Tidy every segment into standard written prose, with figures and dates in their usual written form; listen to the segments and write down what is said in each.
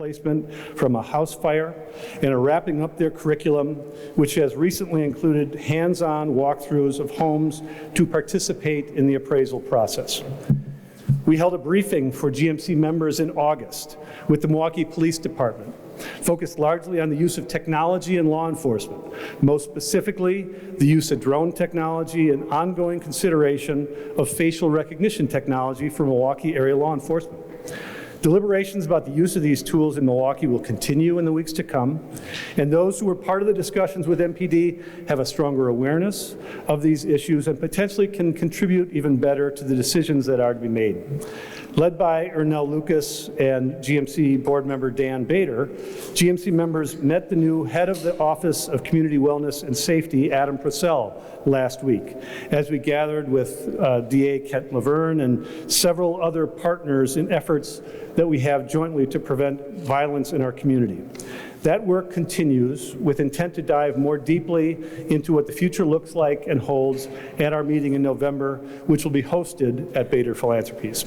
displacement from a house fire and are wrapping up their curriculum, which has recently included hands-on walkthroughs of homes to participate in the appraisal process. We held a briefing for GMC members in August with the Milwaukee Police Department, focused largely on the use of technology in law enforcement, most specifically the use of drone technology and ongoing consideration of facial recognition technology for Milwaukee area law enforcement. Deliberations about the use of these tools in Milwaukee will continue in the weeks to come, and those who were part of the discussions with MPD have a stronger awareness of these issues and potentially can contribute even better to the decisions that are to be made. Led by Ernell Lucas and GMC board member Dan Bader, GMC members met the new head of the Office of Community Wellness and Safety, Adam Purcell, last week, as we gathered with DA Kent Laverne and several other partners in efforts that we have jointly to prevent violence in our community. That work continues with intent to dive more deeply into what the future looks like and holds at our meeting in November, which will be hosted at Bader Philanthropies.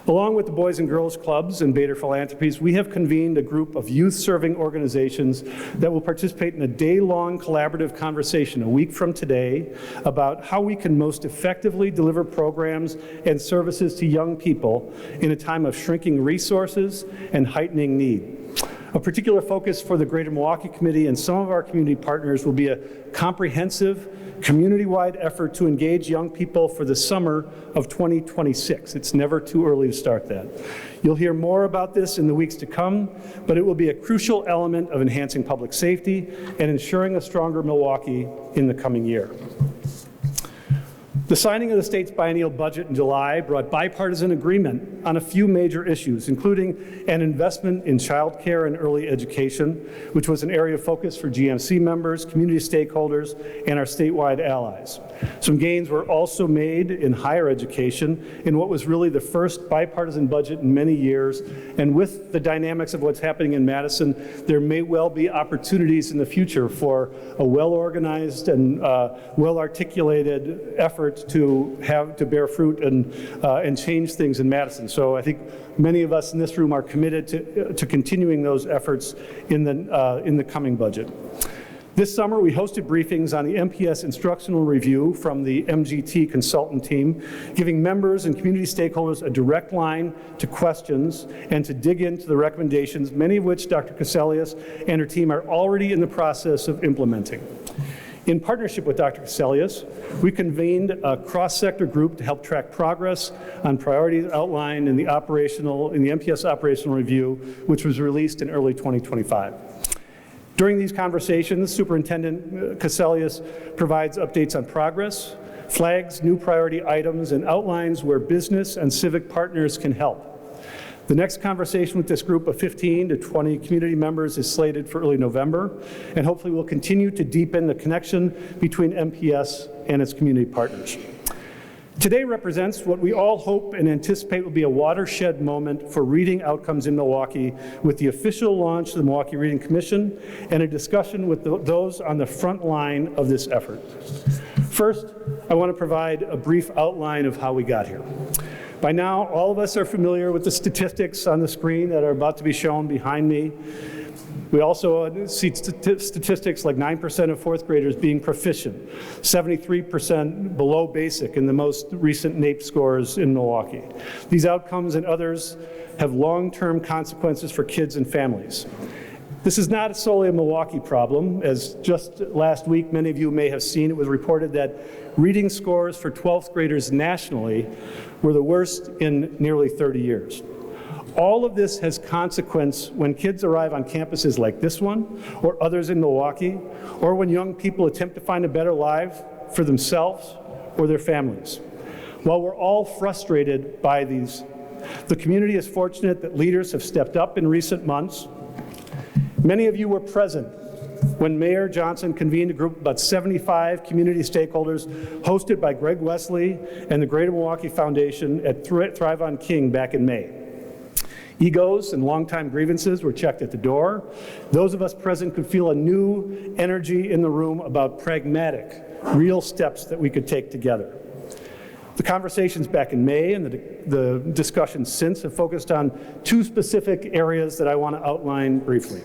Along with the Boys and Girls Clubs and Bader Philanthropies, we have convened a group of youth-serving organizations that will participate in a day-long collaborative conversation a week from today about how we can most effectively deliver programs and services to young people in a time of shrinking resources and heightening need. A particular focus for the Greater Milwaukee Committee and some of our community partners will be a comprehensive, community-wide effort to engage young people for the summer of 2026. It's never too early to start that. You'll hear more about this in the weeks to come, but it will be a crucial element of enhancing public safety and ensuring a stronger Milwaukee in the coming year. The signing of the state's biennial budget in July brought bipartisan agreement on a few major issues, including an investment in child care and early education, which was an area of focus for GMC members, community stakeholders, and our statewide allies. Some gains were also made in higher education in what was really the first bipartisan budget in many years, and with the dynamics of what's happening in Madison, there may well be opportunities in the future for a well-organized and well-articulated effort to bear fruit and change things in Madison. So I think many of us in this room are committed to continuing those efforts in the coming budget. This summer, we hosted briefings on the MPS instructional review from the MGT consultant team, giving members and community stakeholders a direct line to questions and to dig into the recommendations, many of which Dr. Cassellius and her team are already in the process of implementing. In partnership with Dr. Cassellius, we convened a cross-sector group to help track progress on priorities outlined in the MPS operational review, which was released in early 2025. During these conversations, Superintendent Cassellius provides updates on progress, flags new priority items, and outlines where business and civic partners can help. The next conversation with this group of 15 to 20 community members is slated for early November, and hopefully we'll continue to deepen the connection between MPS and its community partners. Today represents what we all hope and anticipate will be a watershed moment for reading outcomes in Milwaukee, with the official launch of the Milwaukee Reading Commission and a discussion with those on the front line of this effort. First, I want to provide a brief outline of how we got here. By now, all of us are familiar with the statistics on the screen that are about to be shown behind me. We also see statistics like 9% of fourth graders being proficient, 73% below basic in the most recent NAEP scores in Milwaukee. These outcomes and others have long-term consequences for kids and families. This is not solely a Milwaukee problem. As just last week, many of you may have seen, it was reported that reading scores for 12th graders nationally were the worst in nearly 30 years. All of this has consequence when kids arrive on campuses like this one, or others in Milwaukee, or when young people attempt to find a better life for themselves or their families. While we're all frustrated by these, the community is fortunate that leaders have stepped up in recent months. Many of you were present when Mayor Johnson convened a group of about 75 community stakeholders hosted by Greg Wesley and the Greater Milwaukee Foundation at Thrive on King back in May. Egos and longtime grievances were checked at the door. Those of us present could feel a new energy in the room about pragmatic, real steps that we could take together. The conversations back in May and the discussions since have focused on two specific areas that I want to outline briefly.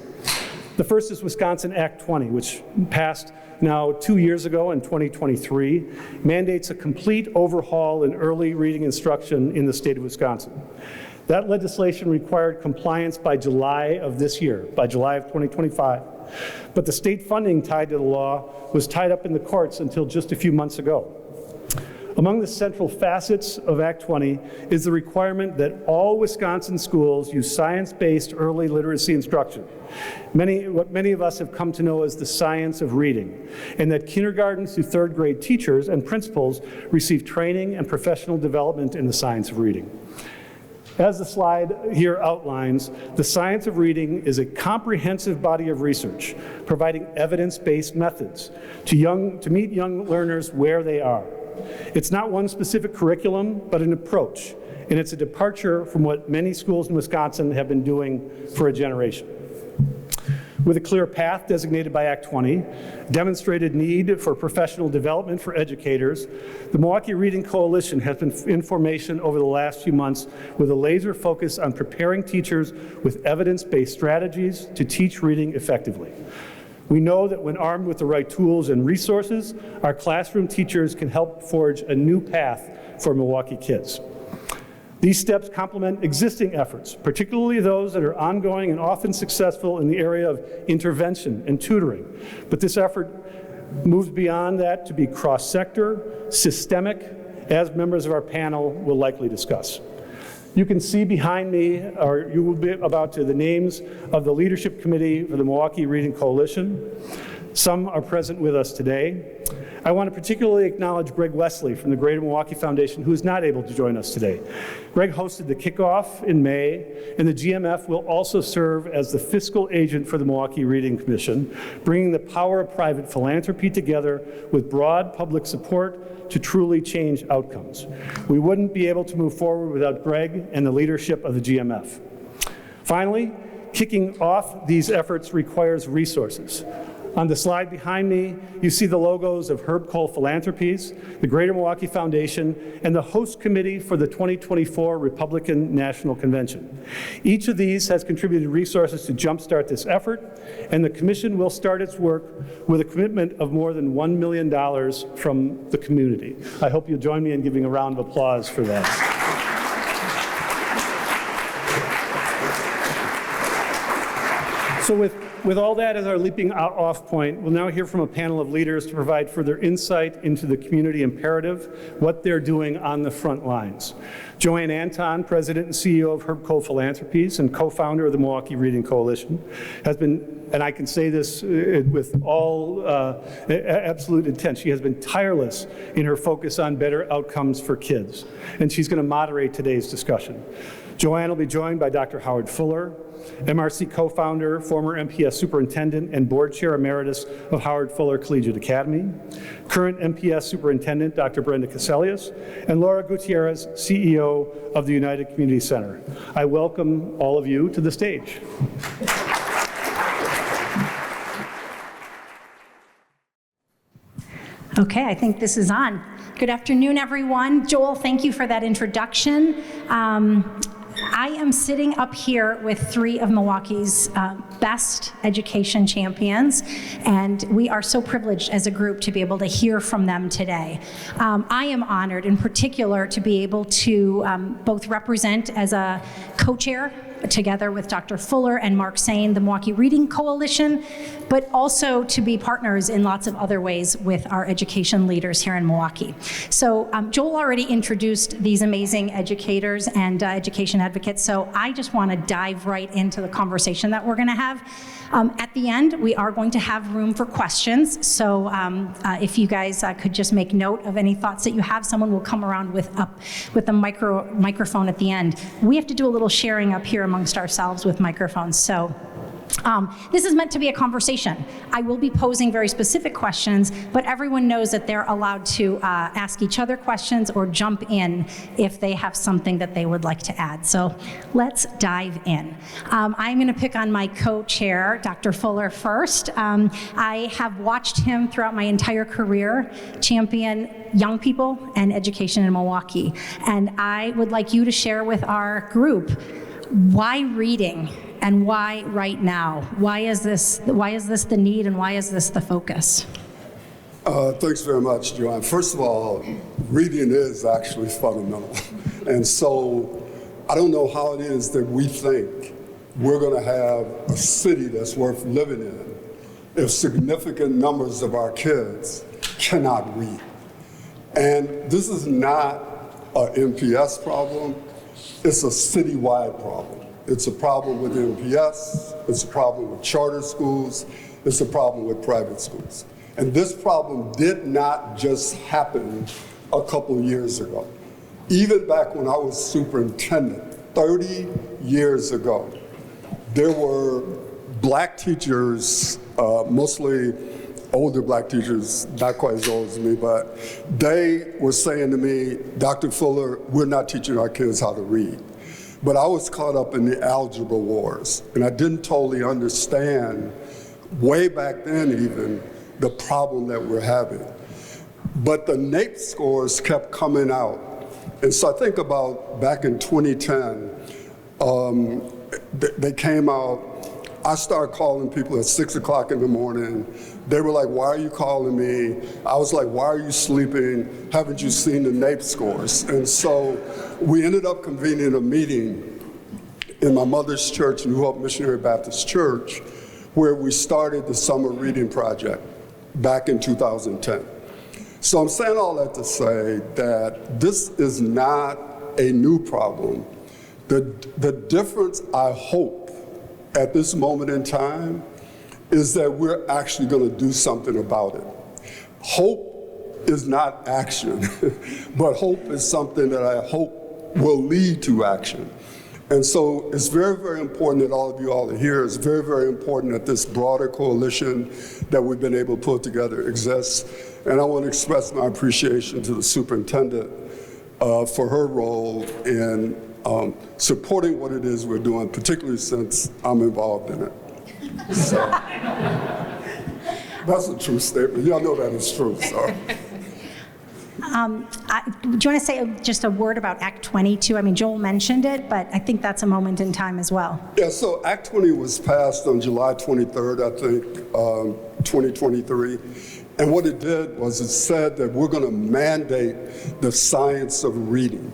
The first is Wisconsin Act 20, which passed now 2 years ago in 2023, mandates a complete overhaul in early reading instruction in the state of Wisconsin. That legislation required compliance by July of this year, by July of 2025. But the state funding tied to the law was tied up in the courts until just a few months ago. Among the central facets of Act 20 is the requirement that all Wisconsin schools use science-based early literacy instruction, what many of us have come to know as the science of reading, and that kindergarten through third grade teachers and principals receive training and professional development in the science of reading. As the slide here outlines, the science of reading is a comprehensive body of research, providing evidence-based methods to meet young learners where they are. It's not one specific curriculum, but an approach, and it's a departure from what many schools in Wisconsin have been doing for a generation. With a clear path designated by Act 20, demonstrated need for professional development for educators, the Milwaukee Reading Coalition has been in formation over the last few months with a laser focus on preparing teachers with evidence-based strategies to teach reading effectively. We know that when armed with the right tools and resources, our classroom teachers can help forge a new path for Milwaukee kids. These steps complement existing efforts, particularly those that are ongoing and often successful in the area of intervention and tutoring. But this effort moves beyond that to be cross-sector, systemic, as members of our panel will likely discuss. You can see behind me, or you will be about to, the names of the leadership committee for the Milwaukee Reading Coalition. Some are present with us today. I want to particularly acknowledge Greg Wesley from the Greater Milwaukee Foundation, who is not able to join us today. Greg hosted the kickoff in May, and the GMF will also serve as the fiscal agent for the Milwaukee Reading Commission, bringing the power of private philanthropy together with broad public support to truly change outcomes. We wouldn't be able to move forward without Greg and the leadership of the GMF. Finally, kicking off these efforts requires resources. On the slide behind me, you see the logos of Herb Cole Philanthropies, the Greater Milwaukee Foundation, and the host committee for the 2024 Republican National Convention. Each of these has contributed resources to jumpstart this effort, and the commission will start its work with a commitment of more than $1 million from the community. I hope you'll join me in giving a round of applause for that. So with all that as our leaping off point, we'll now hear from a panel of leaders to provide further insight into the community imperative, what they're doing on the front lines. JoAnne Anton, President and CEO of Herb Cole Philanthropies and co-founder of the Milwaukee Reading Coalition, has been, and I can say this with all absolute intent, she has been tireless in her focus on better outcomes for kids, and she's going to moderate today's discussion. JoAnne will be joined by Dr. Howard Fuller, MRC co-founder, former MPS superintendent, and board chair emeritus of Howard Fuller Collegiate Academy, current MPS superintendent, Dr. Brenda Cassellius, and Laura Gutierrez, CEO of the United Community Center. I welcome all of you to the stage. Okay, I think this is on. Good afternoon, everyone. Joel, thank you for that introduction. I am sitting up here with three of Milwaukee's best education champions, and we are so privileged as a group to be able to hear from them today. I am honored in particular to be able to both represent as a co-chair together with Dr. Fuller and Mark Sain, the Milwaukee Reading Coalition, but also to be partners in lots of other ways with our education leaders here in Milwaukee. So Joel already introduced these amazing educators and education advocates, so I just want to dive right into the conversation that we're going to have. At the end, we are going to have room for questions, so if you guys could just make note of any thoughts that you have, someone will come around with a microphone at the end. We have to do a little sharing up here amongst ourselves with microphones, so This is meant to be a conversation. I will be posing very specific questions, but everyone knows that they're allowed to ask each other questions or jump in if they have something that they would like to add. So let's dive in. I'm going to pick on my co-chair, Dr. Fuller, first. I have watched him throughout my entire career champion young people and education in Milwaukee. And I would like you to share with our group, why reading? And why right now? Why is this the need, and why is this the focus? Thanks very much, JoAnne. First of all, reading is actually fundamental. And so I don't know how it is that we think we're going to have a city that's worth living in if significant numbers of our kids cannot read. And this is not an MPS problem, it's a citywide problem. It's a problem with MPS, it's a problem with charter schools, it's a problem with private schools. And this problem did not just happen a couple of years ago. Even back when I was superintendent, 30 years ago, there were black teachers, mostly older black teachers, not quite as old as me, but they were saying to me, Dr. Fuller, we're not teaching our kids how to read. But I was caught up in the algebra wars, and I didn't totally understand, way back then even, the problem that we're having. But the NAEP scores kept coming out. And so I think about back in 2010, they came out. I started calling people at 6 o'clock in the morning. They were like, why are you calling me? I was like, why are you sleeping? Haven't you seen the NAEP scores? And so we ended up convening a meeting in my mother's church, New Hope Missionary Baptist Church, where we started the Summer Reading Project back in 2010. So I'm saying all that to say that this is not a new problem. The difference, I hope, at this moment in time is that we're actually going to do something about it. Hope is not action, but hope is something that I hope will lead to action. And so it's very, very important that all of you all are here. It's very, very important that this broader coalition that we've been able to put together exists. And I want to express my appreciation to the superintendent for her role in supporting what it is we're doing, particularly since I'm involved in it. So that's a true statement. Y'all know that is true. So. Do you want to say just a word about Act 20 too? I mean, Joel mentioned it, but I think that's a moment in time as well. Yeah, so Act 20 was passed on July 23rd, I think, 2023. And what it did was it said that we're going to mandate the science of reading.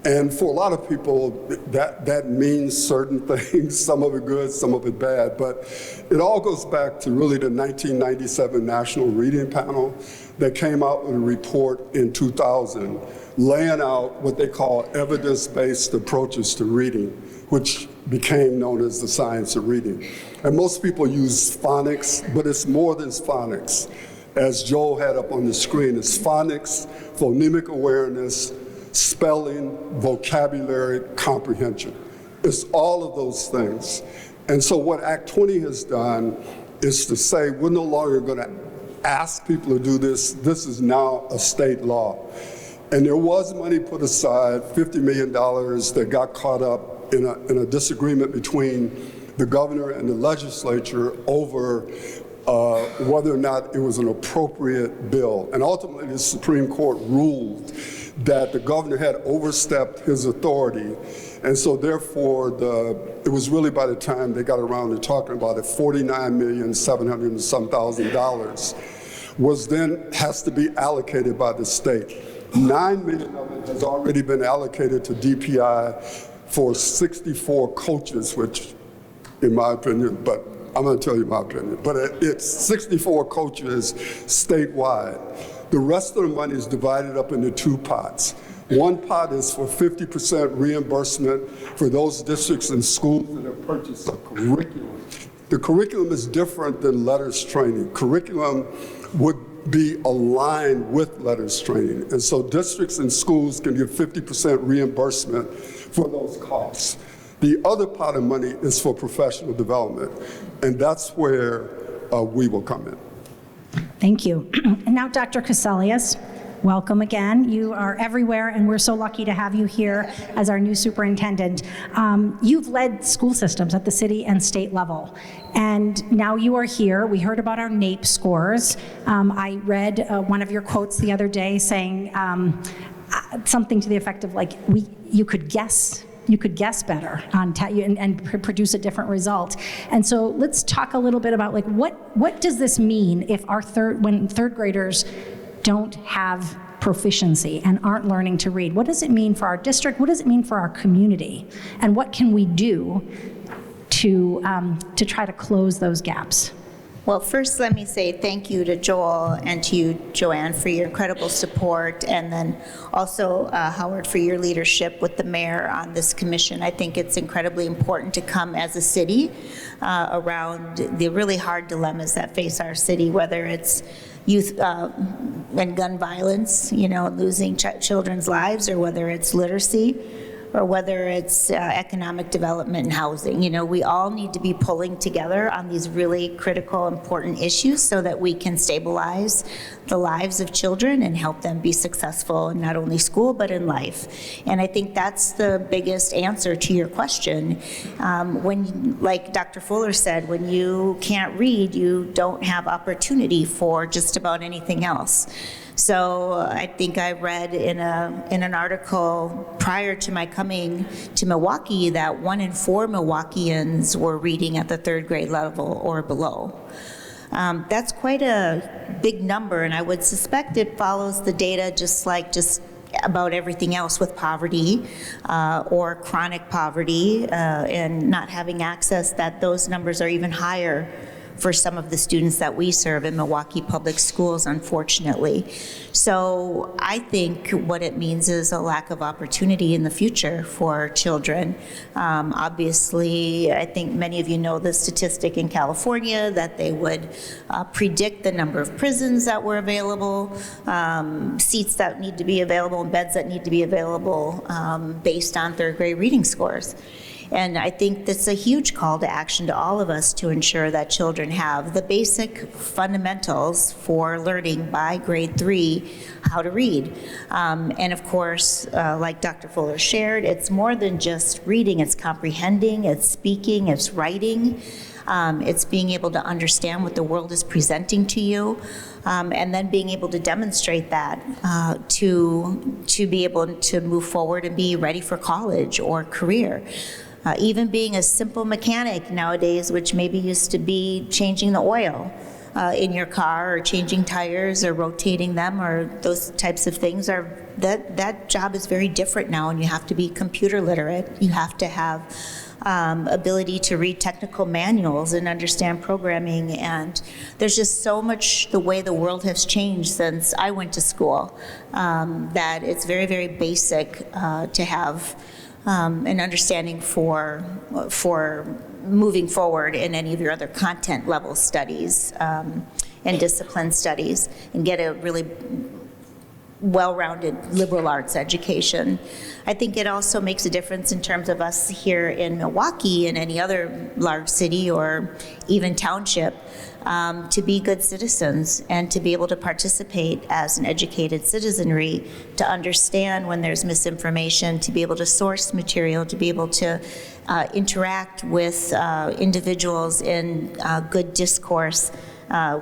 And for a lot of people, that means certain things, some of it good, some of it bad, but it all goes back to really the 1997 National Reading Panel that came out with a report in 2000 laying out what they call evidence-based approaches to reading, which became known as the science of reading. And most people use phonics, but it's more than phonics. As Joel had up on the screen, it's phonics, phonemic awareness, spelling, vocabulary, comprehension. It's all of those things. And so what Act 20 has done is to say we're no longer going to ask people to do this. This is now a state law. And there was money put aside, $50 million, that got caught up in a disagreement between the governor and the legislature over whether or not it was an appropriate bill. And ultimately, the Supreme Court ruled that the governor had overstepped his authority. And so therefore, it was really, by the time they got around to talking about it, $49,700,000 was then has to be allocated by the state. $9 million of it has already been allocated to DPI for 64 coaches, which, in my opinion, but I'm going to tell you my opinion, but it's 64 coaches statewide. The rest of the money is divided up into two pots. One pot is for 50% reimbursement for those districts and schools that have purchased a curriculum. The curriculum is different than letters training. Curriculum would be aligned with letters training. And so districts and schools can give 50% reimbursement for those costs. The other pot of money is for professional development, and that's where we will come in. Thank you. And now, Dr. Cassellius, welcome again. You are everywhere, and we're so lucky to have you here as our new superintendent. You've led school systems at the city and state level, and now you are here. We heard about our NAEP scores. I read one of your quotes the other day saying something to the effect of like, you could guess better on and produce a different result. And so let's talk a little bit about like what does this mean if when third graders don't have proficiency and aren't learning to read? What does it mean for our district? What does it mean for our community? And what can we do to try to close those gaps? Well, first let me say thank you to Joel and to you, JoAnne, for your incredible support, and then also Howard for your leadership with the mayor on this commission. I think it's incredibly important to come as a city around the really hard dilemmas that face our city, whether it's youth and gun violence, losing children's lives, or whether it's literacy, or whether it's economic development and housing. We all need to be pulling together on these really critical, important issues so that we can stabilize the lives of children and help them be successful in not only school, but in life. And I think that's the biggest answer to your question. Like Dr. Fuller said, when you can't read, you don't have opportunity for just about anything else. So I think I read in an article prior to my coming to Milwaukee that 1 in 4 Milwaukeeans were reading at the 3rd grade level or below. That's quite a big number, and I would suspect it follows the data just about everything else with poverty or chronic poverty and not having access, that those numbers are even higher for some of the students that we serve in Milwaukee Public Schools, unfortunately. So I think what it means is a lack of opportunity in the future for children. Obviously, I think many of you know the statistic in California that they would predict the number of prisons that were available, seats that need to be available, and beds that need to be available based on 3rd grade reading scores. And I think that's a huge call to action to all of us to ensure that children have the basic fundamentals for learning by grade 3 how to read. And of course, like Dr. Fuller shared, it's more than just reading, it's comprehending, it's speaking, it's writing. It's being able to understand what the world is presenting to you, and then being able to demonstrate that to be able to move forward and be ready for college or career. Even being a simple mechanic nowadays, which maybe used to be changing the oil in your car or changing tires or rotating them or those types of things, that job is very different now, and you have to be computer literate. You have to have ability to read technical manuals and understand programming, and there's just so much the way the world has changed since I went to school that it's very, very basic to have an understanding for moving forward in any of your other content level studies and discipline studies, and get a really well-rounded liberal arts education. I think it also makes a difference in terms of us here in Milwaukee and any other large city or even township to be good citizens and to be able to participate as an educated citizenry, to understand when there's misinformation, to be able to source material, to be able to interact with individuals in good discourse,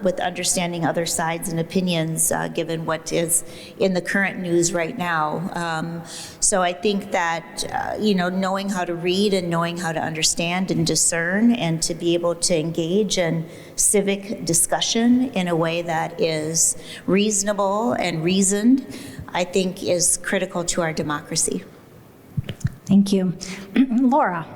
with understanding other sides and opinions, given what is in the current news right now. So I think that, knowing how to read and knowing how to understand and discern, and to be able to engage in civic discussion in a way that is reasonable and reasoned, I think is critical to our democracy. Thank you. Laura.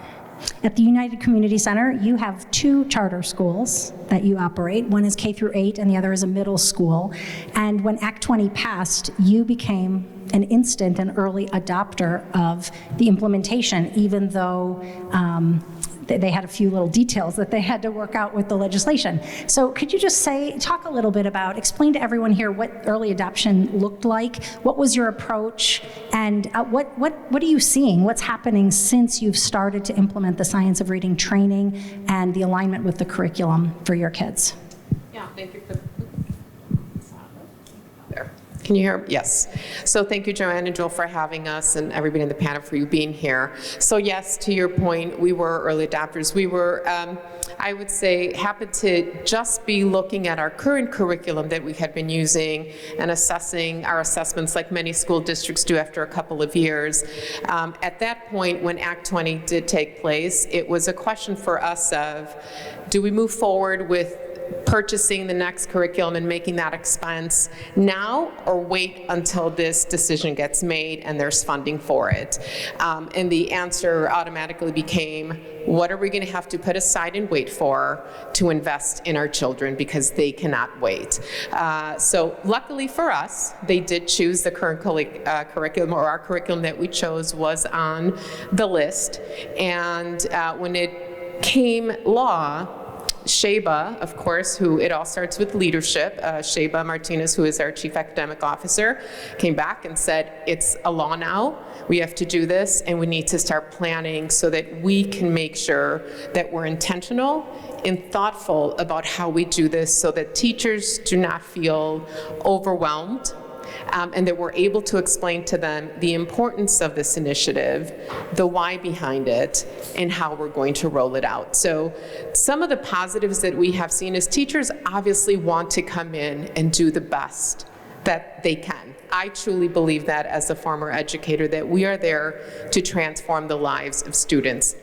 At the United Community Center, you have 2 charter schools that you operate. One is K through 8 and the other is a middle school. And when Act 20 passed, you became an instant and early adopter of the implementation, even though they had a few little details that they had to work out with the legislation. So could you just talk a little bit about, explain to everyone here what early adoption looked like, what was your approach, and what are you seeing? What's happening since you've started to implement the science of reading training and the alignment with the curriculum for your kids? Yeah, thank you for there. Can you hear? Yes. So thank you, JoAnne and Joel, for having us, and everybody in the panel for you being here. So yes, to your point, we were early adopters. We were, I would say, happy to just be looking at our current curriculum that we had been using and assessing our assessments like many school districts do after a couple of years. At that point, when Act 20 did take place, it was a question for us of, do we move forward with purchasing the next curriculum and making that expense now, or wait until this decision gets made and there's funding for it? And the answer automatically became, what are we going to have to put aside and wait for to invest in our children, because they cannot wait. So luckily for us, they did choose the current curriculum, or our curriculum that we chose was on the list. And when it came law, Sheba, of course, who it all starts with leadership, Sheba Martinez, who is our chief academic officer, came back and said, it's a law now, we have to do this, and we need to start planning so that we can make sure that we're intentional and thoughtful about how we do this, so that teachers do not feel overwhelmed, and that we're able to explain to them the importance of this initiative, the why behind it, and how we're going to roll it out. So some of the positives that we have seen is teachers obviously want to come in and do the best that they can. I truly believe that as a former educator, that we are there to transform the lives of students.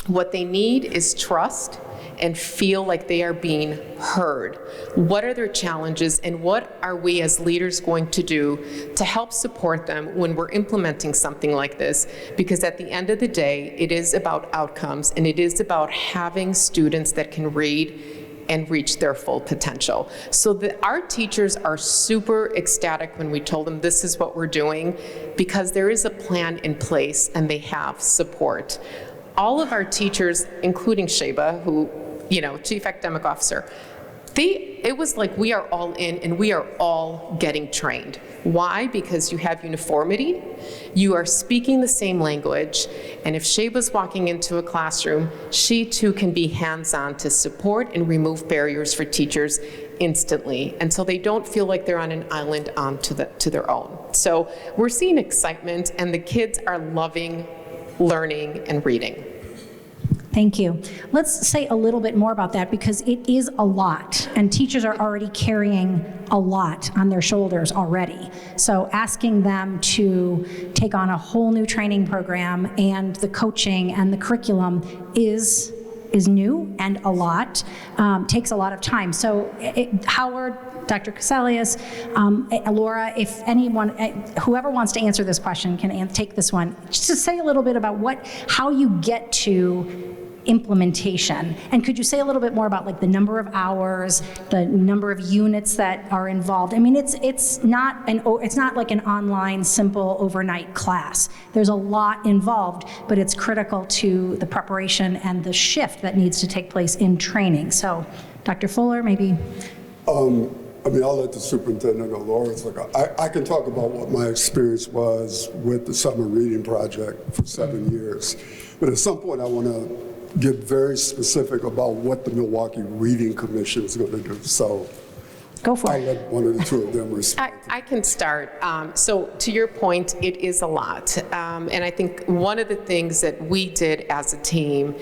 What they need is trust and feel like they are being heard. What are their challenges, and what are we as leaders going to do to help support them when we're implementing something like this? Because at the end of the day, it is about outcomes, and it is about having students that can read and reach their full potential. So our teachers are super ecstatic when we told them this is what we're doing, because there is a plan in place and they have support. All of our teachers, including Sheba, who, chief academic officer, it was like we are all in and we are all getting trained. Why? Because you have uniformity, you are speaking the same language, and if Sheba's walking into a classroom, she too can be hands-on to support and remove barriers for teachers instantly, until they don't feel like they're on an island to their own. So we're seeing excitement, and the kids are loving learning and reading. Thank you. Let's say a little bit more about that, because it is a lot, and teachers are already carrying a lot on their shoulders already. So asking them to take on a whole new training program, and the coaching and the curriculum is new and a lot, takes a lot of time. So Howard, Dr. Cassellius, Laura, if anyone, whoever wants to answer this question can take this one. Just to say a little bit about how you get to implementation. And could you say a little bit more about like the number of hours, the number of units that are involved? I mean, it's not like an online simple overnight class. There's a lot involved, but it's critical to the preparation and the shift that needs to take place in training. So Dr. Fuller, maybe. I'll let the superintendent or Laura talk. I can talk about what my experience was with the summer reading project for 7 years. But at some point I want to get very specific about what the Milwaukee Reading Commission is going to do. So go for I'll let one of the two of them respond. I can start. So to your point, it is a lot. And I think one of the things that we did as a team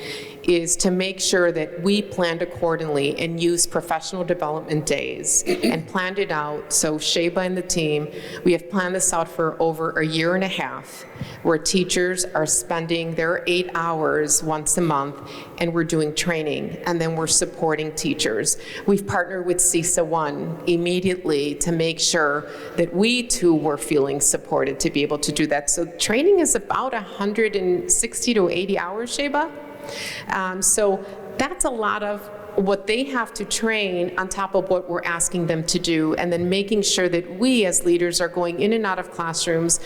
is to make sure that we planned accordingly and used professional development days and planned it out. So Sheba and the team, we have planned this out for over a year and a half, where teachers are spending their 8 hours once a month, and we're doing training, and then we're supporting teachers. We've partnered with CISA 1 immediately to make sure that we too were feeling supported to be able to do that. So training is about 160 to 80 hours, Sheba. So that's a lot of what they have to train on top of what we're asking them to do, and then making sure that we as leaders are going in and out of classrooms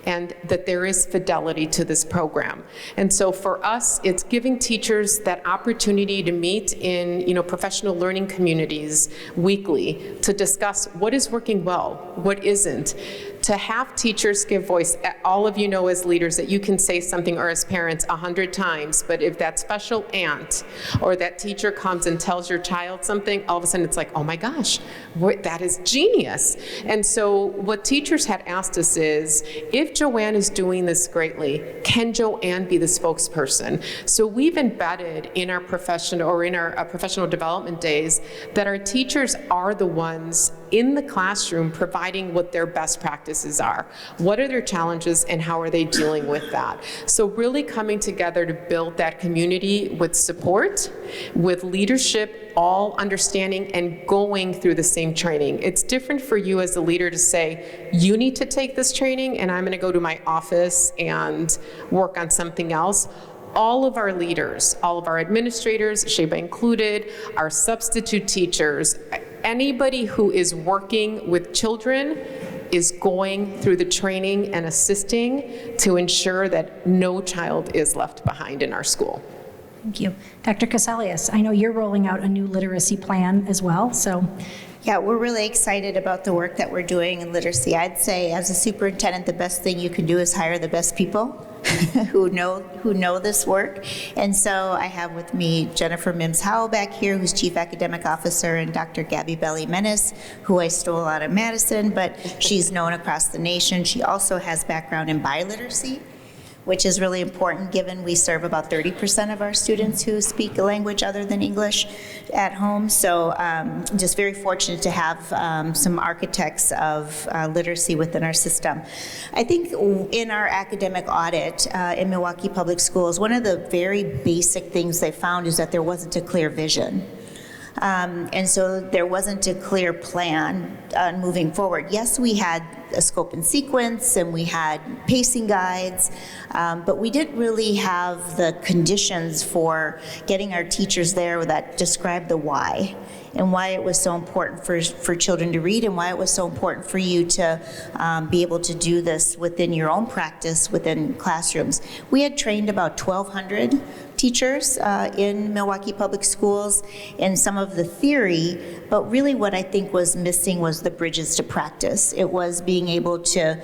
and that there is fidelity to this program. And so for us, it's giving teachers that opportunity to meet in, professional learning communities weekly to discuss what is working well, what isn't, to have teachers give voice. All of you know as leaders that you can say something, or as parents, 100 times, but if that special aunt or that teacher comes and tells your child something, all of a sudden it's like, oh my gosh, that is genius. And so what teachers had asked us is, if JoAnne is doing this greatly, can JoAnne be the spokesperson? So we've embedded in our professional development days that our teachers are the ones in the classroom providing what their best practices are. What are their challenges and how are they dealing with that? So really coming together to build that community with support, with leadership, all understanding and going through the same training. It's different for you as a leader to say, you need to take this training and I'm going to go to my office and work on something else. All of our leaders, all of our administrators, Sheba included, our substitute teachers, anybody who is working with children is going through the training and assisting to ensure that no child is left behind in our school. Thank you. Dr. Cassellius, I know you're rolling out a new literacy plan as well, so. Yeah, we're really excited about the work that we're doing in literacy. I'd say as a superintendent, the best thing you can do is hire the best people who know this work. And so I have with me Jennifer Mims-Howell back here, who's Chief Academic Officer, and Dr. Gabby Belli-Menace, who I stole out of Madison, but she's known across the nation. She also has background in biliteracy, which is really important given we serve about 30% of our students who speak a language other than English at home. So just very fortunate to have some architects of literacy within our system. I think in our academic audit in Milwaukee Public Schools, one of the very basic things they found is that there wasn't a clear vision. And so there wasn't a clear plan on moving forward. Yes, we had a scope and sequence and we had pacing guides, but we didn't really have the conditions for getting our teachers there that described the why and why it was so important for children to read and why it was so important for you to be able to do this within your own practice within classrooms. We had trained about 1,200 teachers in Milwaukee Public Schools in some of the theory, but really what I think was missing was the bridges to practice. It was being able to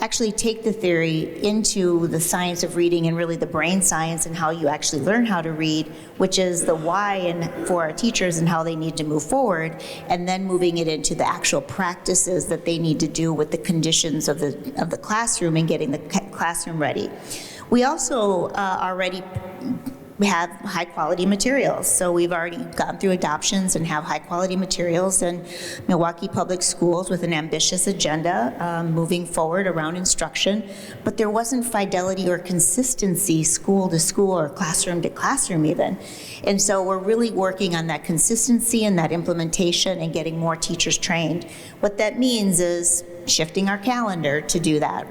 actually take the theory into the science of reading and really the brain science and how you actually learn how to read, which is the why and for our teachers and how they need to move forward, and then moving it into the actual practices that they need to do with the conditions of the classroom and getting the classroom ready. We also already have high quality materials. So we've already gone through adoptions and have high quality materials in Milwaukee Public Schools with an ambitious agenda moving forward around instruction, but there wasn't fidelity or consistency school to school or classroom to classroom even. And so we're really working on that consistency and that implementation and getting more teachers trained. What that means is shifting our calendar to do that.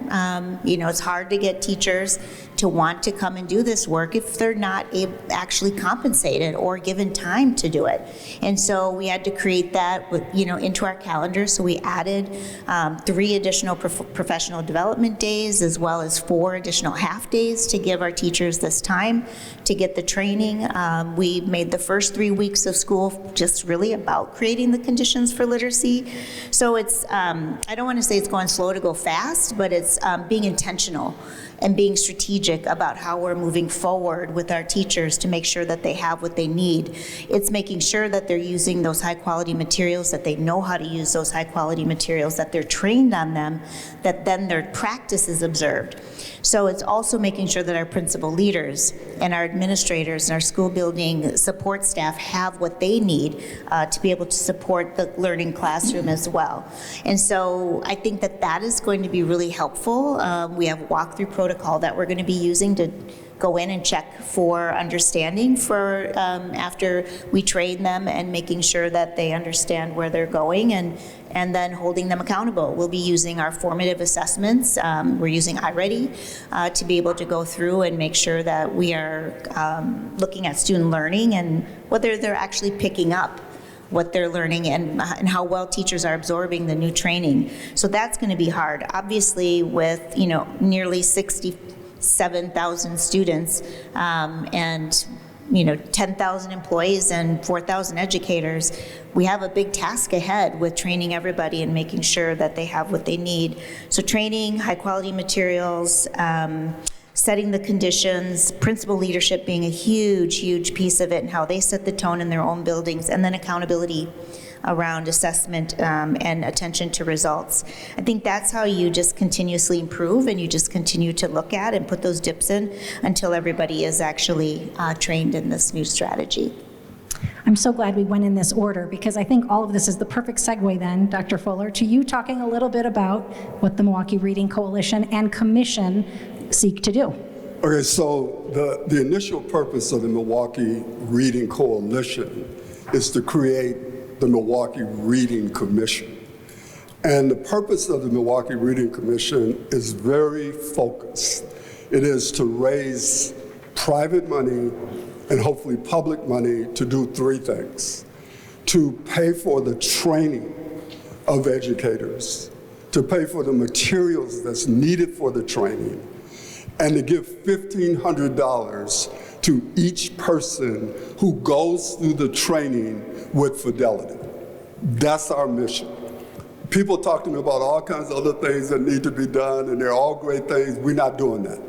It's hard to get teachers to want to come and do this work if they're not actually compensated or given time to do it. And so we had to create that into our calendar. So we added 3 additional professional development days as well as 4 additional half days to give our teachers this time to get the training. We made the first 3 weeks of school just really about creating the conditions for literacy. So it's, I don't want to say it's going slow to go fast, but it's being intentional and being strategic about how we're moving forward with our teachers to make sure that they have what they need. It's making sure that they're using those high quality materials, that they know how to use those high quality materials, that they're trained on them, that then their practice is observed. So it's also making sure that our principal leaders and our administrators and our school building support staff have what they need to be able to support the learning classroom as well. And so I think that that is going to be really helpful. We have walkthrough protocol that we're going to be using to go in and check for understanding for after we train them, and making sure that they understand where they're going, and then holding them accountable. We'll be using our formative assessments. We're using iReady to be able to go through and make sure that we are looking at student learning and whether they're actually picking up what they're learning, and how well teachers are absorbing the new training. So that's going to be hard. Obviously, with nearly 67,000 students and 10,000 employees and 4,000 educators, we have a big task ahead with training everybody and making sure that they have what they need. So training, high quality materials, setting the conditions, principal leadership being a huge, huge piece of it, and how they set the tone in their own buildings, and then accountability around assessment and attention to results. I think that's how you just continuously improve, and you just continue to look at and put those dips in until everybody is actually trained in this new strategy. I'm so glad we went in this order, because I think all of this is the perfect segue then, Dr. Fuller, to you talking a little bit about what the Milwaukee Reading Coalition and Commission seek to do. Okay, so the initial purpose of the Milwaukee Reading Coalition is to create the Milwaukee Reading Commission. And the purpose of the Milwaukee Reading Commission is very focused. It is to raise private money and hopefully public money to do three things: to pay for the training of educators, to pay for the materials that's needed for the training, and to give $1,500 to each person who goes through the training with fidelity. That's our mission. People talk to me about all kinds of other things that need to be done, and they're all great things. We're not doing that.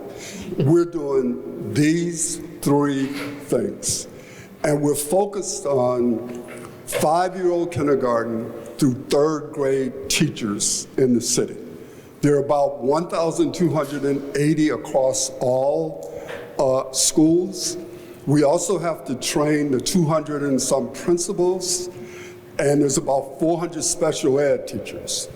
We're doing these three things. And we're focused on 5-year-old kindergarten through 3rd grade teachers in the city. There are about 1,280 across all schools. We also have to train the 200 and some principals, and there's about 400 special ed teachers.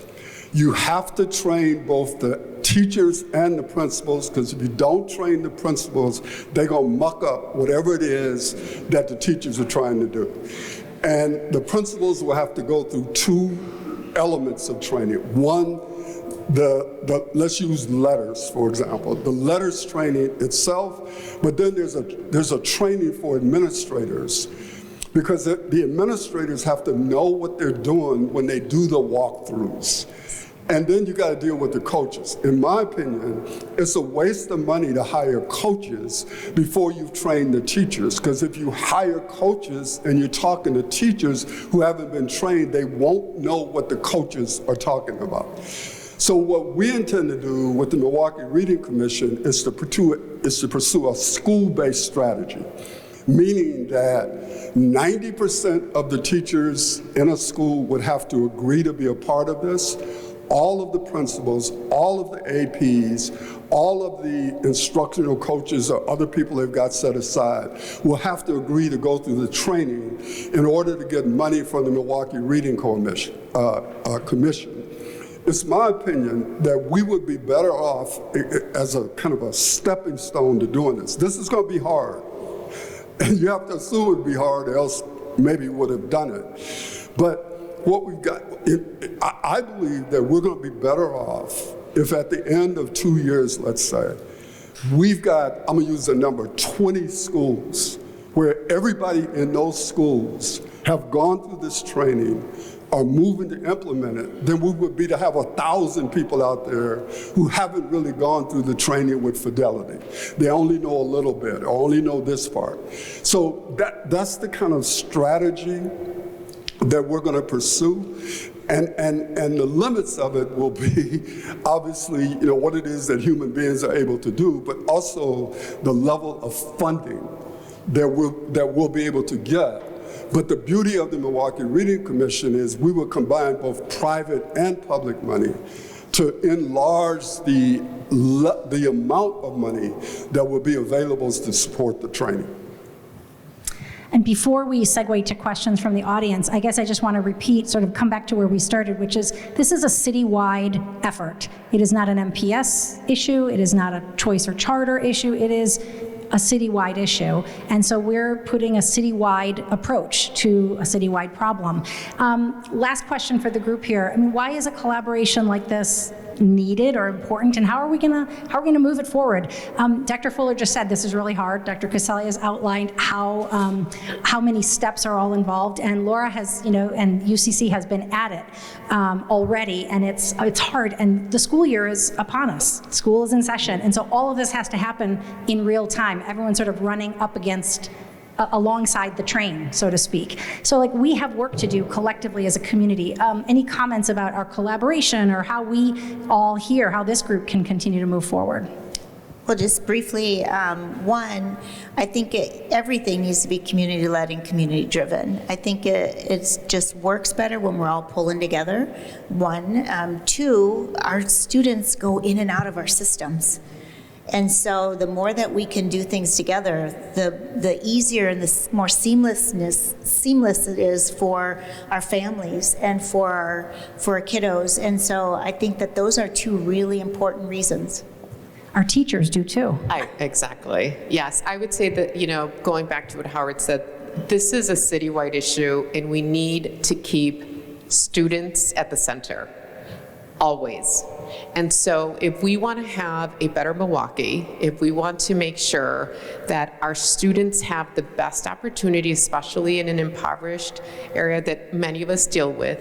You have to train both the teachers and the principals, because if you don't train the principals, they're gonna muck up whatever it is that the teachers are trying to do. And the principals will have to go through 2 elements of training. One, let's use letters, for example. The letters training itself, but then there's a training for administrators, because the administrators have to know what they're doing when they do the walkthroughs. And then you got to deal with the coaches. In my opinion, it's a waste of money to hire coaches before you've trained the teachers, because if you hire coaches and you're talking to teachers who haven't been trained, they won't know what the coaches are talking about. So what we intend to do with the Milwaukee Reading Commission is to pursue a school-based strategy, meaning that 90% of the teachers in a school would have to agree to be a part of this. All of the principals, all of the APs, all of the instructional coaches or other people they've got set aside will have to agree to go through the training in order to get money from the Milwaukee Reading Commission. It's my opinion that we would be better off as a kind of a stepping stone to doing this. This is going to be hard. And you have to assume it would be hard, or else maybe we would have done it. But what we've got, I believe that we're going to be better off if at the end of 2 years, let's say, we've got, I'm going to use the number, 20 schools where everybody in those schools have gone through this training, are moving to implement it. Then we would be to have 1,000 people out there who haven't really gone through the training with fidelity. They only know a little bit, or only know this part. So that's the kind of strategy that we're going to pursue, and the limits of it will be obviously what it is that human beings are able to do, but also the level of funding that we'll be able to get. But the beauty of the Milwaukee Reading Commission is we will combine both private and public money to enlarge the amount of money that will be available to support the training. And before we segue to questions from the audience, I guess I just want to repeat, sort of come back to where we started, which is this is a citywide effort. It is not an MPS issue. It is not a choice or charter issue. It is a citywide issue. And so we're putting a citywide approach to a citywide problem. Last question for the group here. I mean, why is a collaboration like this needed or important, and how are we gonna move it forward? Dr. Fuller just said this is really hard. Dr. Cassellius outlined how many steps are all involved, and Laura has, and UCC has been at it already, and it's hard, and the school year is upon us. School is in session, and so all of this has to happen in real time. Everyone's sort of running up against alongside the train, so to speak. So we have work to do collectively as a community. Any comments about our collaboration or how we all here, how this group can continue to move forward? Well, just briefly, one, I think everything needs to be community-led and community-driven. I think it just works better when we're all pulling together, one. Two, our students go in and out of our systems. And so the more that we can do things together, the easier and the more seamless it is for our families and for our kiddos. And so I think that those are two really important reasons. Our teachers do too. Exactly. Yes, I would say that, going back to what Howard said, this is a citywide issue, and we need to keep students at the center, always. And so if we want to have a better Milwaukee, if we want to make sure that our students have the best opportunity, especially in an impoverished area that many of us deal with,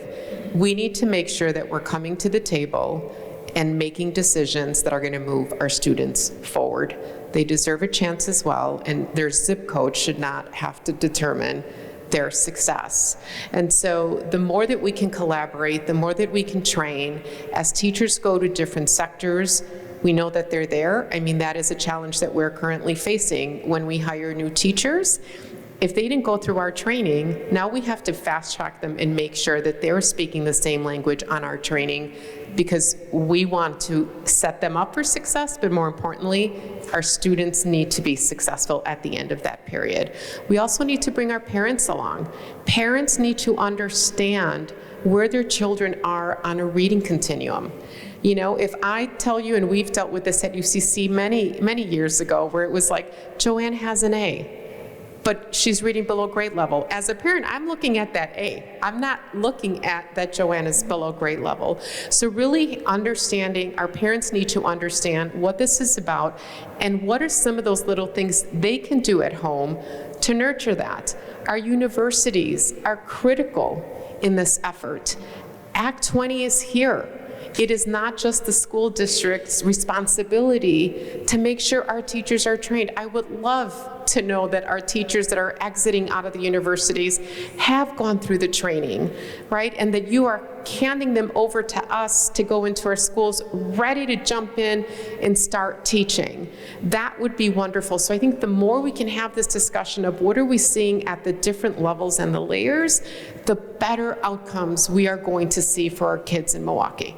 we need to make sure that we're coming to the table and making decisions that are going to move our students forward. They deserve a chance as well, and their zip code should not have to determine their success. And so the more that we can collaborate, the more that we can train, as teachers go to different sectors, we know that they're there. I mean, that is a challenge that we're currently facing when we hire new teachers. If they didn't go through our training, now we have to fast track them and make sure that they're speaking the same language on our training, because we want to set them up for success, but more importantly, our students need to be successful at the end of that period. We also need to bring our parents along. Parents need to understand where their children are on a reading continuum. If I tell you, and we've dealt with this at UCC many years ago, where it was like, JoAnne has an A, but she's reading below grade level. As a parent, I'm looking at that A. I'm not looking at that JoAnne is below grade level. So really understanding, our parents need to understand what this is about and what are some of those little things they can do at home to nurture that. Our universities are critical in this effort. Act 20 is here. It is not just the school district's responsibility to make sure our teachers are trained. I would love to know that our teachers that are exiting out of the universities have gone through the training, right? And that you are handing them over to us to go into our schools ready to jump in and start teaching. That would be wonderful. So I think the more we can have this discussion of what are we seeing at the different levels and the layers, the better outcomes we are going to see for our kids in Milwaukee.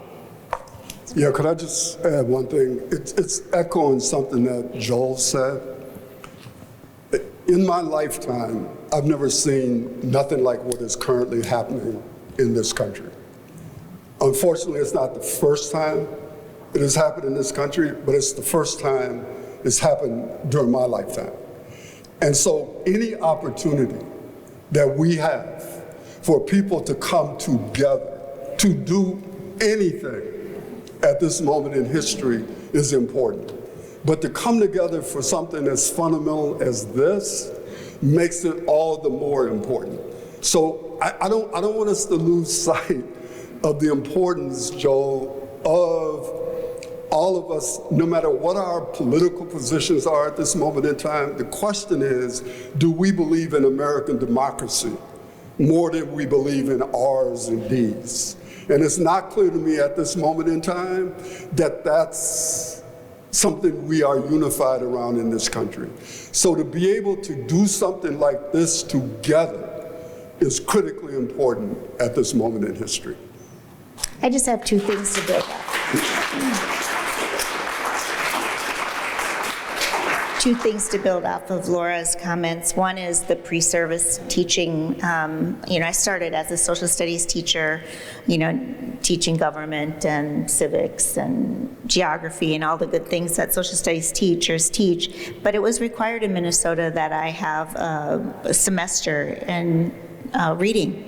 Yeah, could I just add one thing? It's echoing something that Joel said. In my lifetime, I've never seen nothing like what is currently happening in this country. Unfortunately, it's not the first time it has happened in this country, but it's the first time it's happened during my lifetime. And so any opportunity that we have for people to come together to do anything at this moment in history is important. But to come together for something as fundamental as this makes it all the more important. So I don't want us to lose sight of the importance, Joel, of all of us, no matter what our political positions are at this moment in time. The question is, do we believe in American democracy more than we believe in R's and D's? And it's not clear to me at this moment in time that that's something we are unified around in this country. So to be able to do something like this together is critically important at this moment in history. I just have two things to build up. two things to build off of Laura's comments. One is the pre-service teaching. I started as a social studies teacher, teaching government and civics and geography and all the good things that social studies teachers teach. But it was required in Minnesota that I have a semester in reading.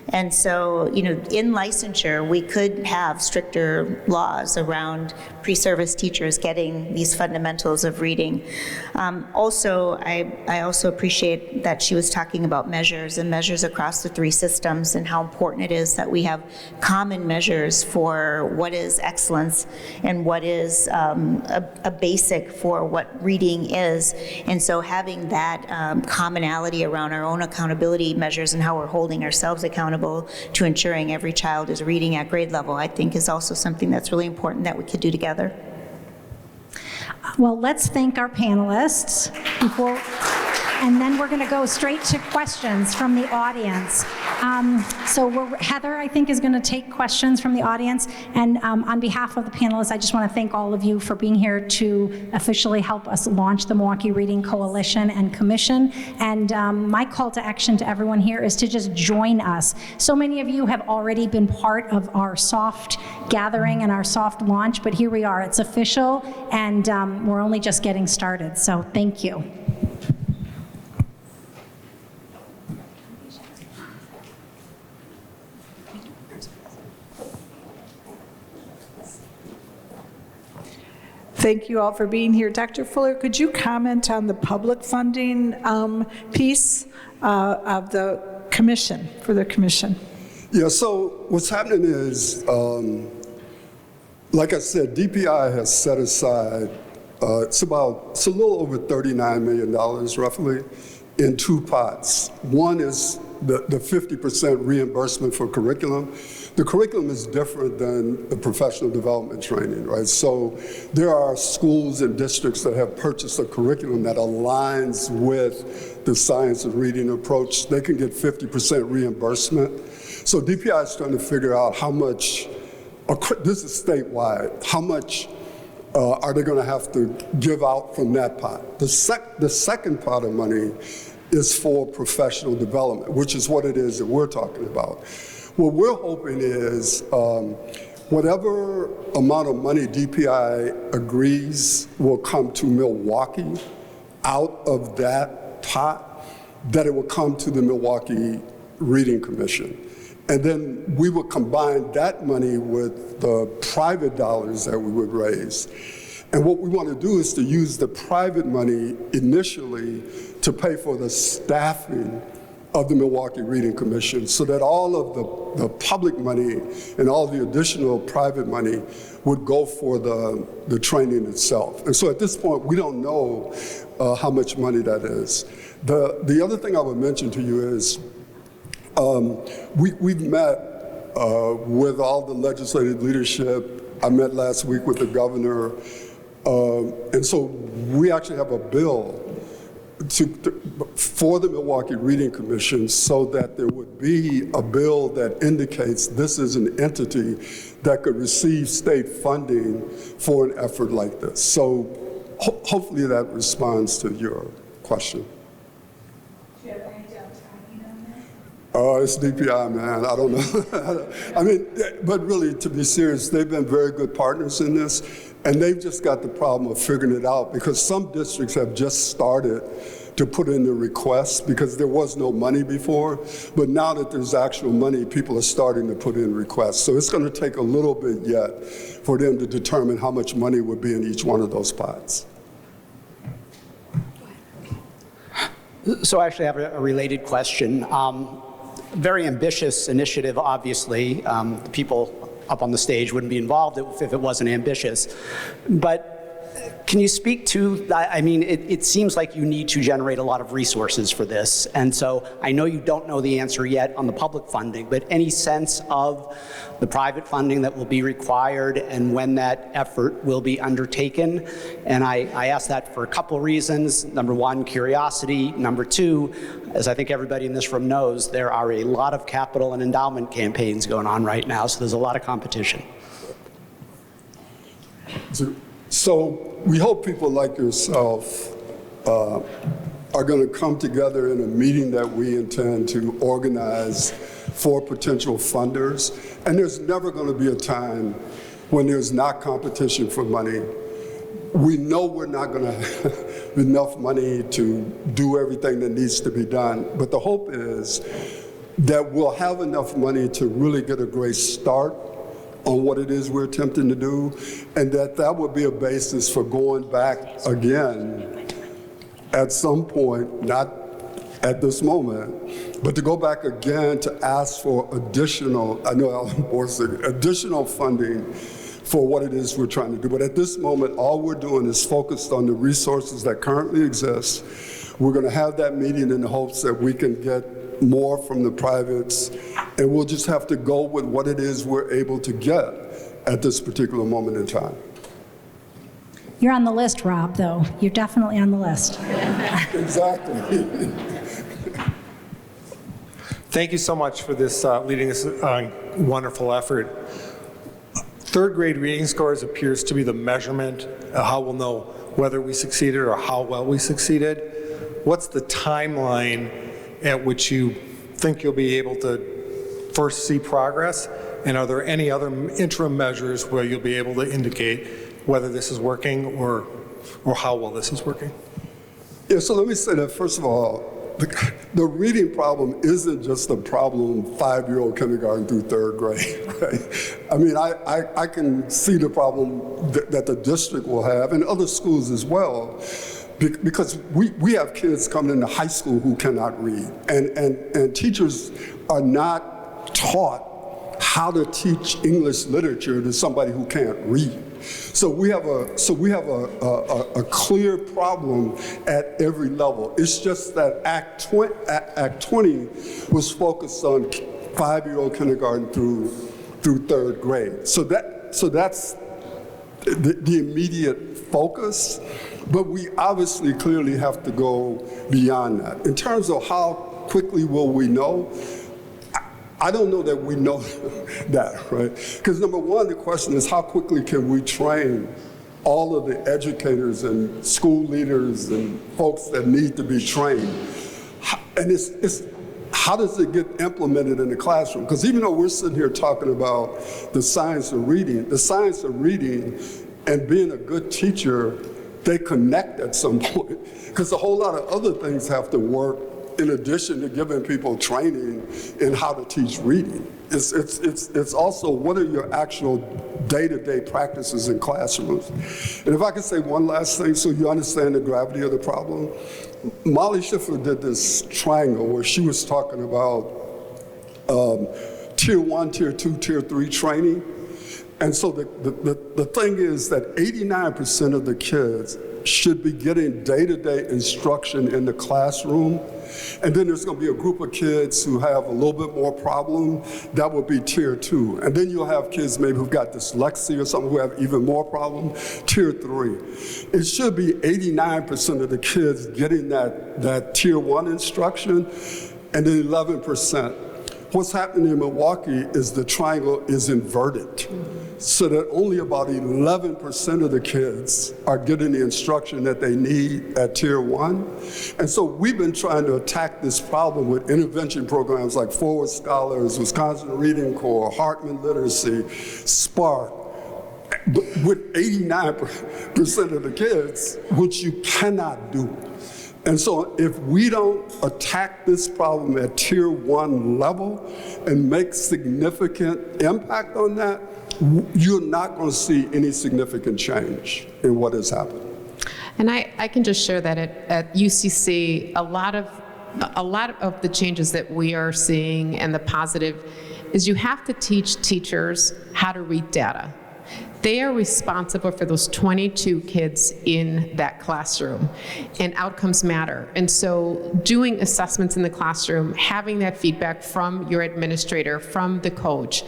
And so, in licensure, we could have stricter laws around pre-service teachers getting these fundamentals of reading. Also, I also appreciate that she was talking about measures and measures across the three systems and how important it is that we have common measures for what is excellence and what is a basic for what reading is. And so having that commonality around our own accountability measures and how we're holding ourselves accountable to ensuring every child is reading at grade level, I think is also something that's really important that we could do together. Well, let's thank our panelists and then we're going to go straight to questions from the audience. Heather, I think, is going to take questions from the audience. And on behalf of the panelists, I just want to thank all of you for being here to officially help us launch the Milwaukee Reading Coalition and Commission. And my call to action to everyone here is to just join us. So many of you have already been part of our soft gathering and our soft launch, but here we are. It's official, and we're only just getting started. So thank you. Thank you all for being here. Dr. Fuller, could you comment on the public funding piece of the commission, for the commission? Yeah, so what's happening is, like I said, DPI has set aside, it's a little over $39 million roughly in two pots. One is the 50% reimbursement for curriculum. The curriculum is different than the professional development training, right? So there are schools and districts that have purchased a curriculum that aligns with the science of reading approach. They can get 50% reimbursement. So DPI is trying to figure out how much, this is statewide, how much are they going to have to give out from that pot? The second pot of money is for professional development, which is what it is that we're talking about. What we're hoping is whatever amount of money DPI agrees will come to Milwaukee out of that pot, that it will come to the Milwaukee Reading Commission. And then we would combine that money with the private dollars that we would raise. And what we want to do is to use the private money initially to pay for the staffing of the Milwaukee Reading Commission, so that all of the public money and all the additional private money would go for the training itself. And so at this point, we don't know how much money that is. The other thing I would mention to you is we've met with all the legislative leadership. I met last week with the governor. And so we actually have a bill for the Milwaukee Reading Commission, so that there would be a bill that indicates this is an entity that could receive state funding for an effort like this. So hopefully that responds to your question. Do you have any timing on that? It's DPI, man. I don't know. I mean, but really, to be serious, they've been very good partners in this. And they've just got the problem of figuring it out, because some districts have just started to put in the requests because there was no money before. But now that there's actual money, people are starting to put in requests. So it's going to take a little bit yet for them to determine how much money would be in each one of those pots. So I actually have a related question. Very ambitious initiative, obviously. The people up on the stage wouldn't be involved if it wasn't ambitious. But can you speak to, I mean, it seems like you need to generate a lot of resources for this. And so I know you don't know the answer yet on the public funding, but any sense of the private funding that will be required and when that effort will be undertaken? And I ask that for a couple reasons. Number one, curiosity. Number two, as I think everybody in this room knows, there are a lot of capital and endowment campaigns going on right now, so there's a lot of competition. So we hope people like yourself are going to come together in a meeting that we intend to organize for potential funders. And there's never going to be a time when there's not competition for money. We know we're not going to have enough money to do everything that needs to be done, but the hope is that we'll have enough money to really get a great start on what it is we're attempting to do, and that will be a basis for going back again at some point, not at this moment, but to go back again to ask for additional, I know Alan Moore said, additional funding for what it is we're trying to do. But at this moment, all we're doing is focused on the resources that currently exist. We're going to have that meeting in the hopes that we can get more from the privates, and we'll just have to go with what it is we're able to get at this particular moment in time. You're on the list, Rob, though. You're definitely on the list. Exactly. Thank you so much for this leading this wonderful effort. Third grade reading scores appears to be the measurement of how we'll know whether we succeeded or how well we succeeded. What's the timeline at which you think you'll be able to first see progress? And are there any other interim measures where you'll be able to indicate whether this is working or how well this is working? Yeah, so let me say that first of all, the reading problem isn't just a problem 5-year-old kindergarten through 3rd grade, right? I mean, I can see the problem that the district will have and other schools as well, because we have kids coming into high school who cannot read, and teachers are not taught how to teach English literature to somebody who can't read. So we have a clear problem at every level. It's just that Act 20 was focused on 5-year-old kindergarten through 3rd grade. So that's the immediate focus, but we obviously clearly have to go beyond that. In terms of how quickly will we know, I don't know that we know that, right? Because number one, the question is how quickly can we train all of the educators and school leaders and folks that need to be trained? And it's how does it get implemented in the classroom? Because even though we're sitting here talking about the science of reading and being a good teacher, they connect at some point. Because a whole lot of other things have to work in addition to giving people training in how to teach reading. It's also what are your actual day-to-day practices in classrooms. And if I could say one last thing so you understand the gravity of the problem, Molly Schiffer did this triangle where she was talking about tier 1, tier 2, tier 3 training. And so the thing is that 89% of the kids should be getting day-to-day instruction in the classroom. And then there's going to be a group of kids who have a little bit more problem. That would be tier 2. And then you'll have kids maybe who've got dyslexia or something who have even more problem, tier 3. It should be 89% of the kids getting that tier 1 instruction, and then 11%. What's happening in Milwaukee is the triangle is inverted, so that only about 11% of the kids are getting the instruction that they need at tier 1. And so we've been trying to attack this problem with intervention programs like Forward Scholars, Wisconsin Reading Corps, Hartman Literacy, Spark, with 89% of the kids, which you cannot do. And so if we don't attack this problem at tier 1 level and make significant impact on that, you're not going to see any significant change in what has happened. And I can just share that at UCC, a lot of the changes that we are seeing and the positive is you have to teach teachers how to read data. They are responsible for those 22 kids in that classroom, and outcomes matter. And so doing assessments in the classroom, having that feedback from your administrator, from the coach,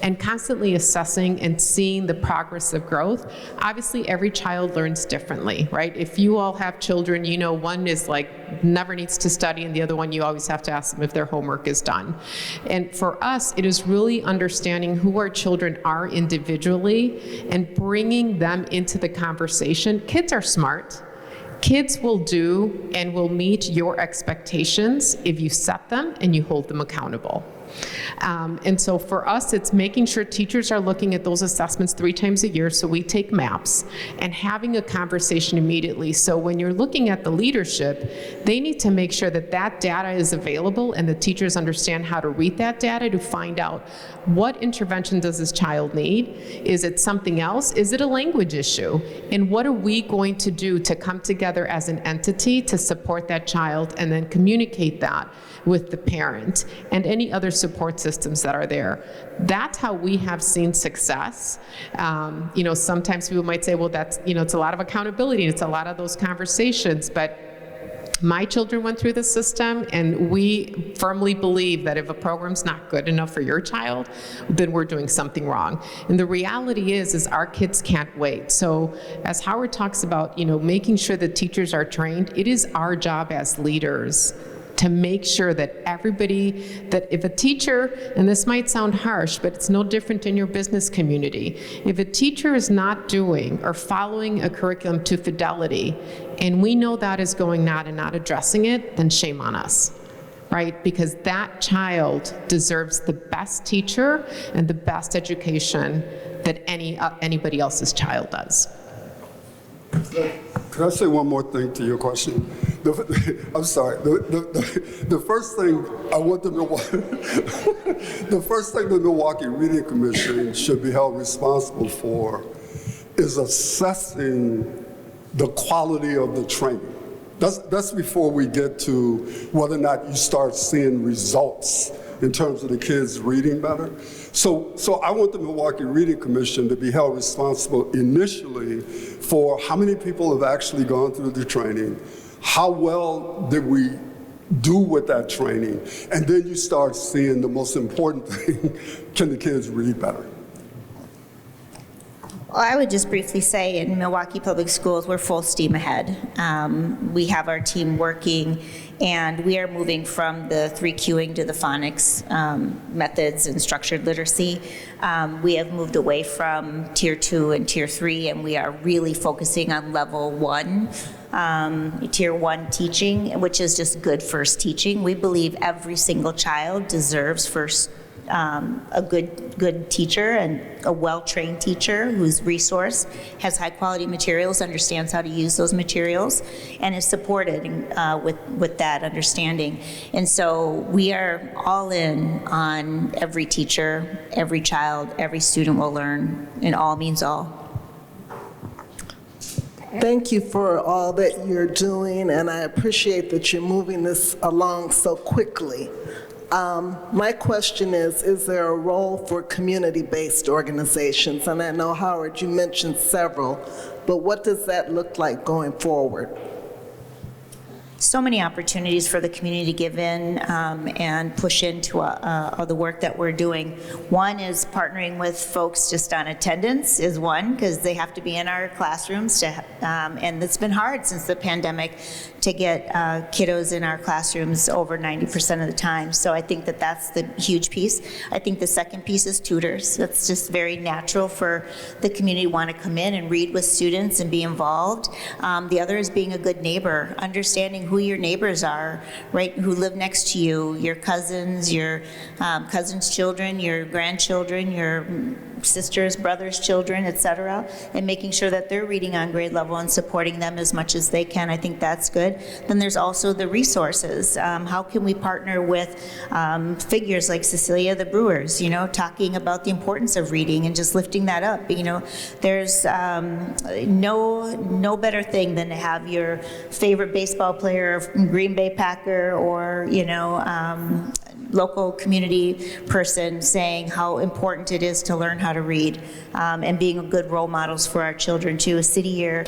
and constantly assessing and seeing the progress of growth. Obviously, every child learns differently, right? If you all have children, you know one is like never needs to study, and the other one you always have to ask them if their homework is done. And for us, it is really understanding who our children are individually and bringing them into the conversation. Kids are smart. Kids will do and will meet your expectations if you set them and you hold them accountable. And so for us, it's making sure teachers are looking at those assessments 3 times a year, so we take maps, and having a conversation immediately. So when you're looking at the leadership, they need to make sure that that data is available and the teachers understand how to read that data to find out what intervention does this child need? Is it something else? Is it a language issue? And what are we going to do to come together as an entity to support that child and then communicate that with the parent and any other support systems that are there. That's how we have seen success. Sometimes people might say, well, that's, it's a lot of accountability, and it's a lot of those conversations, but my children went through the system, and we firmly believe that if a program's not good enough for your child, then we're doing something wrong. And the reality is our kids can't wait. So as Howard talks about, making sure that teachers are trained, it is our job as leaders to make sure that everybody, that if a teacher, and this might sound harsh, but it's no different in your business community, if a teacher is not doing or following a curriculum to fidelity, and we know that is going on and not addressing it, then shame on us, right? Because that child deserves the best teacher and the best education that anybody else's child does. Could I say one more thing to your question? I'm sorry. The first thing I want the Milwaukee Reading Commission should be held responsible for is assessing the quality of the training. That's before we get to whether or not you start seeing results in terms of the kids reading better. So I want the Milwaukee Reading Commission to be held responsible initially for how many people have actually gone through the training, how well did we do with that training, and then you start seeing the most important thing, can the kids read better? Well, I would just briefly say in Milwaukee Public Schools, we're full steam ahead. We have our team working, and we are moving from the 3Qing to the phonics methods and structured literacy. We have moved away from Tier 2 and Tier 3, and we are really focusing on Level 1, Tier 1 teaching, which is just good first teaching. We believe every single child deserves a good teacher and a well-trained teacher who's resourced, has high-quality materials, understands how to use those materials, and is supported with that understanding. And so we are all in on every teacher, every child, every student will learn, and all means all. Thank you for all that you're doing, and I appreciate that you're moving this along so quickly. My question is there a role for community-based organizations? And I know, Howard, you mentioned several, but what does that look like going forward? So many opportunities for the community to give in and push into the work that we're doing. One is partnering with folks just on attendance is one, because they have to be in our classrooms, and it's been hard since the pandemic to get kiddos in our classrooms over 90% of the time. So I think that that's the huge piece. I think the second piece is tutors. That's just very natural for the community to want to come in and read with students and be involved. The other is being a good neighbor, understanding who your neighbors are, right, who live next to you, your cousins, your cousins' children, your grandchildren, your sisters, brothers' children, et cetera, and making sure that they're reading on grade level and supporting them as much as they can. I think that's good. Then there's also the resources. How can we partner with figures like Cecilia the Brewers, talking about the importance of reading and just lifting that up. There's no better thing than to have your favorite baseball player, Green Bay Packer, or, local community person saying how important it is to learn how to read, and being good role models for our children too. City Year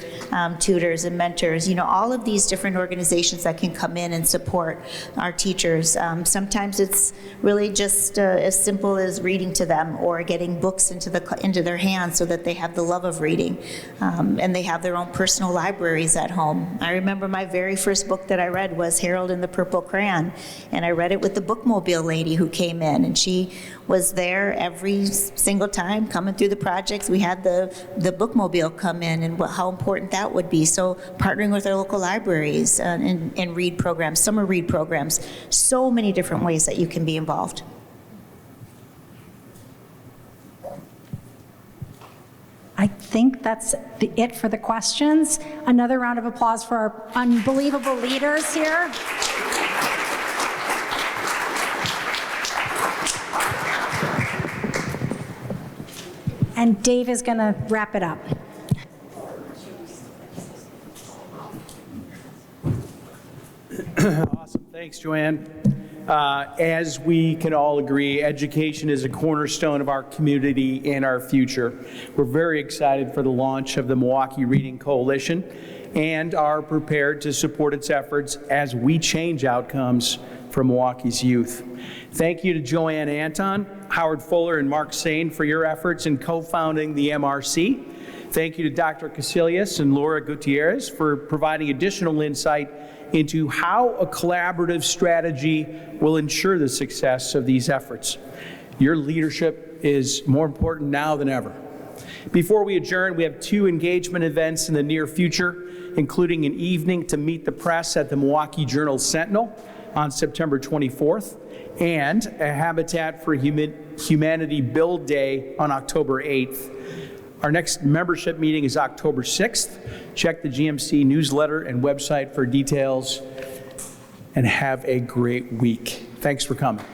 tutors and mentors, all of these different organizations that can come in and support our teachers. Sometimes it's really just as simple as reading to them or getting books into their hands so that they have the love of reading, and they have their own personal libraries at home. I remember my very first book that I read was Harold and the Purple Crayon, and I read it with the bookmobile bookmobile lady who came in, and she was there every single time coming through the projects. We had the bookmobile come in, and how important that would be. So partnering with our local libraries and read programs, summer read programs, so many different ways that you can be involved. I think that's it for the questions. Another round of applause for our unbelievable leaders here. And Dave is going to wrap it up. Awesome. Thanks, JoAnne. As we can all agree, education is a cornerstone of our community and our future. We're very excited for the launch of the Milwaukee Reading Coalition and are prepared to support its efforts as we change outcomes for Milwaukee's youth. Thank you to JoAnne Anton, Howard Fuller, and Mark Sain for your efforts in co-founding the MRC. Thank you to Dr. Cassellius and Laura Gutierrez for providing additional insight into how a collaborative strategy will ensure the success of these efforts. Your leadership is more important now than ever. Before we adjourn, we have 2 engagement events in the near future, including an evening to meet the press at the Milwaukee Journal-Sentinel on September 24th, and a Habitat for Humanity Build Day on October 8th. Our next membership meeting is October 6th. Check the GMC newsletter and website for details, and have a great week. Thanks for coming.